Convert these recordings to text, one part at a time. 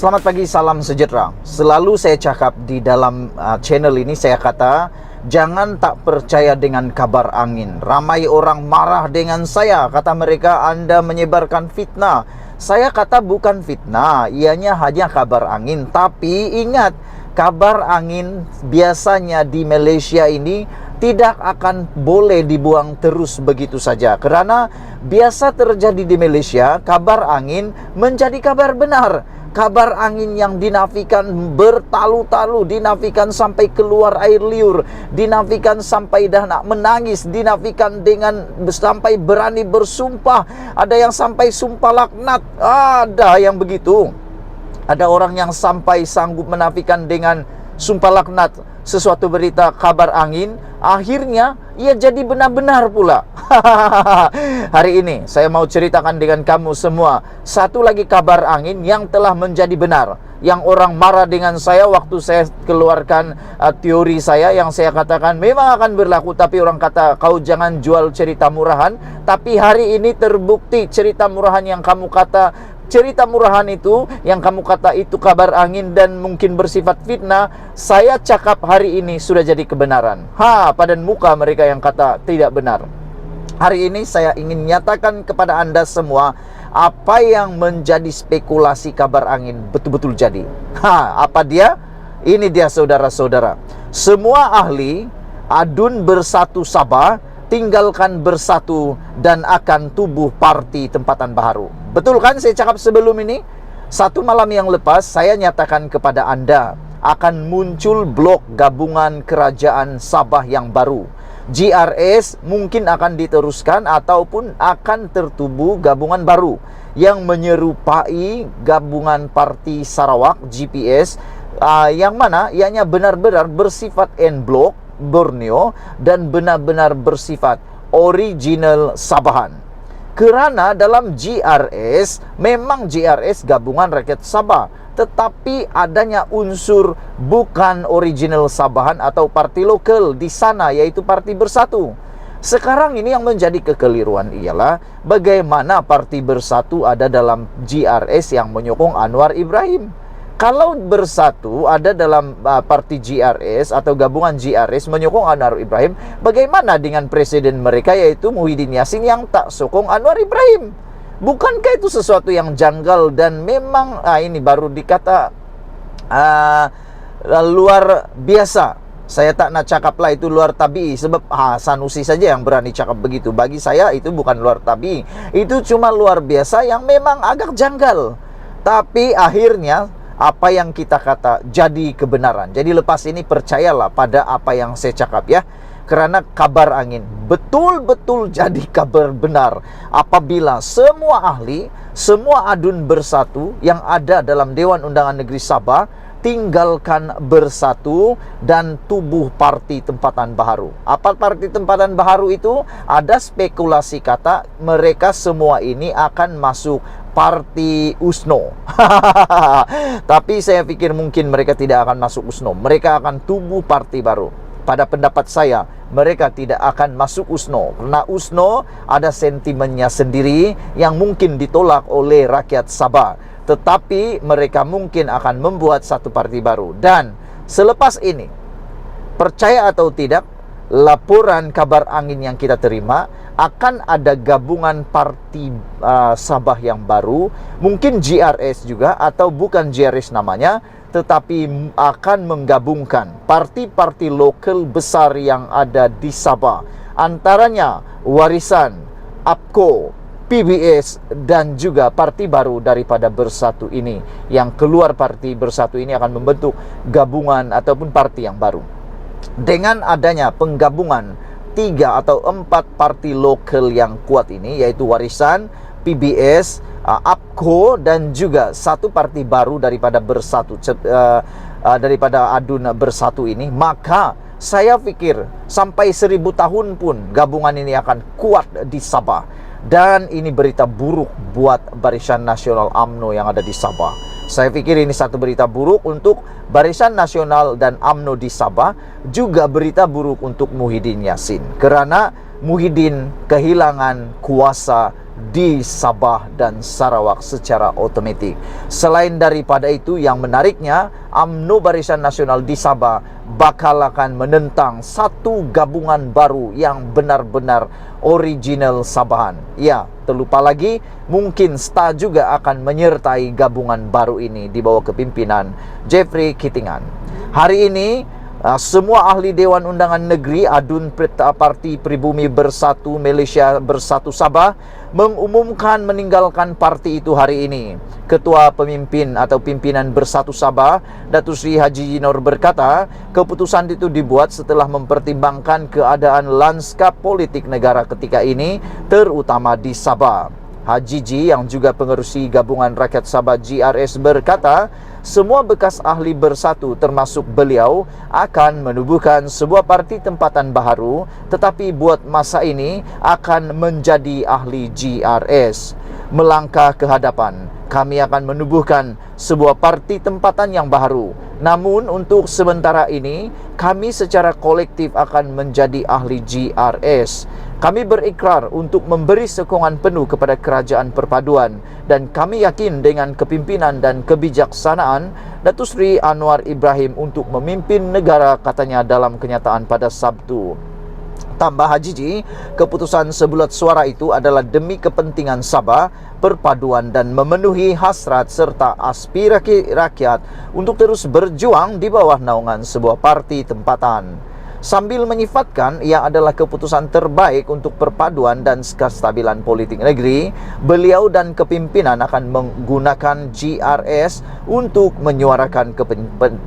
Selamat pagi, salam sejahtera. Selalu saya cakap di dalam channel ini, saya kata jangan tak percaya dengan kabar angin. Ramai orang marah dengan saya, kata mereka Anda menyebarkan fitnah. Saya kata bukan fitnah, ianya hanya kabar angin. Tapi ingat, kabar angin biasanya di Malaysia ini tidak akan boleh dibuang terus begitu saja. Karena biasa terjadi di Malaysia, kabar angin menjadi kabar benar. Kabar angin yang dinafikan bertalu-talu, dinafikan sampai keluar air liur, dinafikan sampai dah nak menangis, dinafikan dengan sampai berani bersumpah. Ada yang sampai sumpah laknat, ada yang begitu. Ada orang yang sampai sanggup menafikan dengan sumpah laknat sesuatu berita kabar angin, akhirnya ia jadi benar-benar pula. Hari ini saya mau ceritakan dengan kamu semua satu lagi kabar angin yang telah menjadi benar. Yang orang marah dengan saya waktu saya keluarkan teori saya, yang saya katakan memang akan berlaku, tapi orang kata kau jangan jual cerita murahan. Tapi hari ini terbukti cerita murahan yang kamu kata, cerita murahan itu yang kamu kata itu kabar angin dan mungkin bersifat fitnah, saya cakap hari ini sudah jadi kebenaran. Padan muka mereka yang kata tidak benar. Hari ini saya ingin nyatakan kepada Anda semua, apa yang menjadi spekulasi kabar angin betul-betul jadi. Apa dia? Ini dia saudara-saudara. Semua ahli adun bersatu Sabah, tinggalkan bersatu dan akan tubuh parti tempatan baharu. Betul kan saya cakap sebelum ini? Satu malam yang lepas saya nyatakan kepada Anda akan muncul blok gabungan kerajaan Sabah yang baru. GRS mungkin akan diteruskan ataupun akan tertubuh gabungan baru yang menyerupai gabungan Parti Sarawak GPS, yang mana ianya benar-benar bersifat en blok Borneo dan benar-benar bersifat original Sabahan. Kerana dalam GRS, memang GRS gabungan rakyat Sabah, tetapi adanya unsur bukan original Sabahan atau parti lokal di sana, yaitu Parti Bersatu. Sekarang ini yang menjadi kekeliruan ialah bagaimana Parti Bersatu ada dalam GRS yang menyokong Anwar Ibrahim. Kalau Bersatu ada dalam parti GRS atau gabungan GRS menyokong Anwar Ibrahim, bagaimana dengan presiden mereka yaitu Muhyiddin Yassin yang tak sokong Anwar Ibrahim? Bukankah itu sesuatu yang janggal dan memang ini baru dikata luar biasa. Saya tak nak cakaplah itu luar tabii, sebab Sanusi saja yang berani cakap begitu. Bagi saya itu bukan luar tabii, itu cuma luar biasa yang memang agak janggal. Tapi akhirnya apa yang kita kata jadi kebenaran. Jadi lepas ini percayalah pada apa yang saya cakap ya. Kerana kabar angin betul-betul jadi kabar benar apabila semua ahli, semua adun bersatu yang ada dalam Dewan Undangan Negeri Sabah tinggalkan bersatu dan tubuh Parti Tempatan Baharu. Apa Parti Tempatan Baharu itu? Ada spekulasi kata mereka semua ini akan masuk Parti USNO. Tapi saya pikir mungkin mereka tidak akan masuk USNO. Mereka akan tubuh parti baru. Pada pendapat saya, mereka tidak akan masuk USNO. Karena USNO ada sentimennya sendiri yang mungkin ditolak oleh rakyat Sabah. Tetapi mereka mungkin akan membuat satu parti baru. Dan selepas ini, percaya atau tidak, laporan kabar angin yang kita terima akan ada gabungan parti Sabah yang baru, mungkin GRS juga atau bukan GRS namanya, tetapi akan menggabungkan parti-parti lokal besar yang ada di Sabah, antaranya Warisan, APKO, PBS dan juga parti baru daripada Bersatu ini. Yang keluar Parti Bersatu ini akan membentuk gabungan ataupun parti yang baru. Dengan adanya penggabungan 3 atau 4 parti lokal yang kuat ini, yaitu Warisan, PBS, APKO dan juga satu parti baru daripada Bersatu, daripada adun Bersatu ini, maka saya pikir sampai 1000 tahun pun gabungan ini akan kuat di Sabah. Dan ini berita buruk buat Barisan Nasional UMNO yang ada di Sabah. Saya pikir ini satu berita buruk untuk Barisan Nasional dan UMNO di Sabah, juga berita buruk untuk Muhyiddin Yassin. Kerana Muhyiddin kehilangan kuasa di Sabah dan Sarawak secara otomatik. Selain daripada itu, yang menariknya, UMNO Barisan Nasional di Sabah bakal akan menentang satu gabungan baru yang benar-benar original Sabahan. Ya, terlupa lagi, mungkin STA juga akan menyertai gabungan baru ini di bawah kepimpinan Jeffrey Kitingan. Hari ini, semua ahli Dewan Undangan Negeri Adun Parti Pribumi Bersatu Malaysia Bersatu Sabah mengumumkan meninggalkan parti itu hari ini. Ketua Pemimpin atau Pimpinan Bersatu Sabah, Datuk Seri Haji Yinor berkata, keputusan itu dibuat setelah mempertimbangkan keadaan lanskap politik negara ketika ini, terutama di Sabah. Haji Ji yang juga pengerusi Gabungan Rakyat Sabah GRS berkata, semua bekas ahli Bersatu termasuk beliau akan menubuhkan sebuah parti tempatan baharu, tetapi buat masa ini akan menjadi ahli GRS. Melangkah ke hadapan, kami akan menubuhkan sebuah parti tempatan yang baharu. Namun untuk sementara ini, kami secara kolektif akan menjadi ahli GRS. Kami berikrar untuk memberi sokongan penuh kepada kerajaan perpaduan dan kami yakin dengan kepimpinan dan kebijaksanaan Datuk Seri Anwar Ibrahim untuk memimpin negara, katanya dalam kenyataan pada Sabtu. Tambah Haji Ji, keputusan sebulat suara itu adalah demi kepentingan Sabah, perpaduan dan memenuhi hasrat serta aspirasi rakyat untuk terus berjuang di bawah naungan sebuah parti tempatan. Sambil menyifatkan ia adalah keputusan terbaik untuk perpaduan dan kestabilan politik negeri, beliau dan kepimpinan akan menggunakan GRS untuk menyuarakan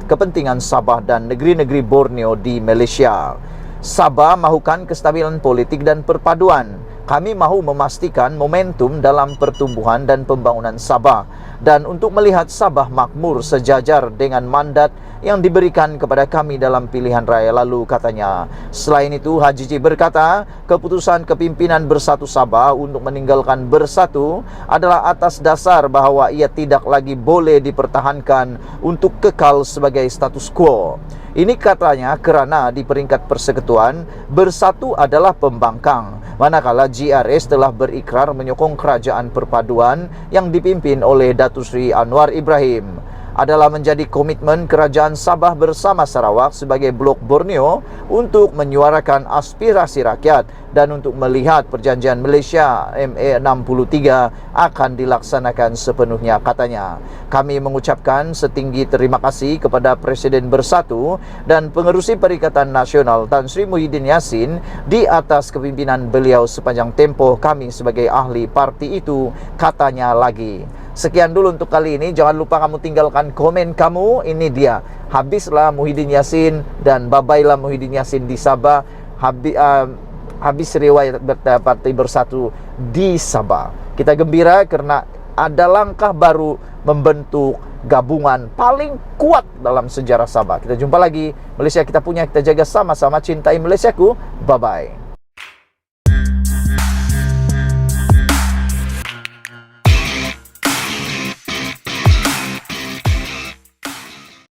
kepentingan Sabah dan negeri-negeri Borneo di Malaysia. Sabah mahukan kestabilan politik dan perpaduan. Kami mahu memastikan momentum dalam pertumbuhan dan pembangunan Sabah dan untuk melihat Sabah makmur sejajar dengan mandat yang diberikan kepada kami dalam pilihan raya lalu, katanya. Selain itu, Haji Ji berkata, keputusan kepimpinan Bersatu Sabah untuk meninggalkan Bersatu adalah atas dasar bahawa ia tidak lagi boleh dipertahankan untuk kekal sebagai status quo. Ini katanya kerana di peringkat persekutuan, Bersatu adalah pembangkang, manakala GRS telah berikrar menyokong kerajaan perpaduan yang dipimpin oleh Datuk Seri Anwar Ibrahim. Adalah menjadi komitmen kerajaan Sabah bersama Sarawak sebagai blok Borneo untuk menyuarakan aspirasi rakyat dan untuk melihat perjanjian Malaysia MA63 akan dilaksanakan sepenuhnya, katanya. Kami mengucapkan setinggi terima kasih kepada Presiden Bersatu dan Pengerusi Perikatan Nasional Tan Sri Muhyiddin Yassin di atas kepimpinan beliau sepanjang tempoh kami sebagai ahli parti itu, katanya lagi. Sekian dulu untuk kali ini. Jangan lupa kamu tinggalkan komen kamu. Ini dia, habislah Muhyiddin Yassin dan babailah Muhyiddin Yassin di Sabah. Habis riwayat Parti Bersatu di Sabah. Kita gembira kerana ada langkah baru membentuk gabungan paling kuat dalam sejarah Sabah. Kita jumpa lagi. Malaysia kita punya, kita jaga sama-sama. Cintai Malaysiaku. Bye-bye.